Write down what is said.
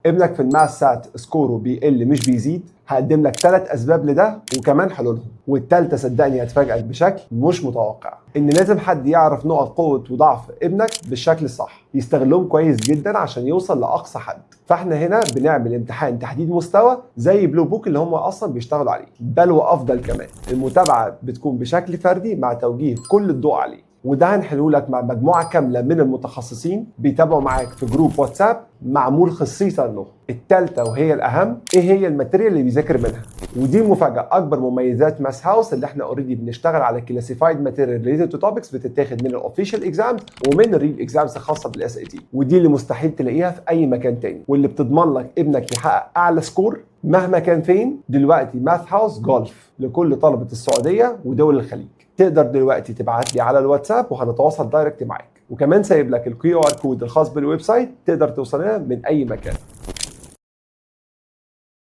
ابنك في الماث سات سكوره بيقل مش بيزيد، هقدم لك 3 اسباب لده وكمان حلولهم، والثالثه صدقني هتفاجئك بشكل مش متوقع. ان لازم حد يعرف نقط قوه وضعف ابنك بالشكل الصح، يستغلهم كويس جدا عشان يوصل لاقصى حد. فاحنا هنا بنعمل امتحان تحديد مستوى زي بلو بوك اللي هم اصلا بيشتغلوا عليه، بل وافضل كمان. المتابعه بتكون بشكل فردي مع توجيه كل الضوء عليه، وده هنحله لك مع مجموعه كامله من المتخصصين بيتابعوا معاك في جروب واتساب معمول خصيصا له. الثالثه وهي الاهم، ايه هي الماتيريال اللي بيذاكر منها؟ ودي مفاجاه، اكبر مميزات ماس هاوس اللي احنا اوريدي بنشتغل على كلاسيفايد ماتيريال ريليتد تو توبكس بتتاخد من الاوفيشال اكزامز ومن الريل اكزامز الخاصه بالاس اي تي، ودي اللي مستحيل تلاقيها في اي مكان تاني، واللي بتضمن لك ابنك يحقق اعلى سكور مهما كان فين. دلوقتي ماث هاوس جولف لكل طلبه السعوديه ودول الخليج. تقدر دلوقتي تبعت لي على الواتساب وهنتواصل دايركت معاك، وكمان سايب لك الكيو ار كود الخاص بالويب سايت تقدر توصل لنا من اي مكان.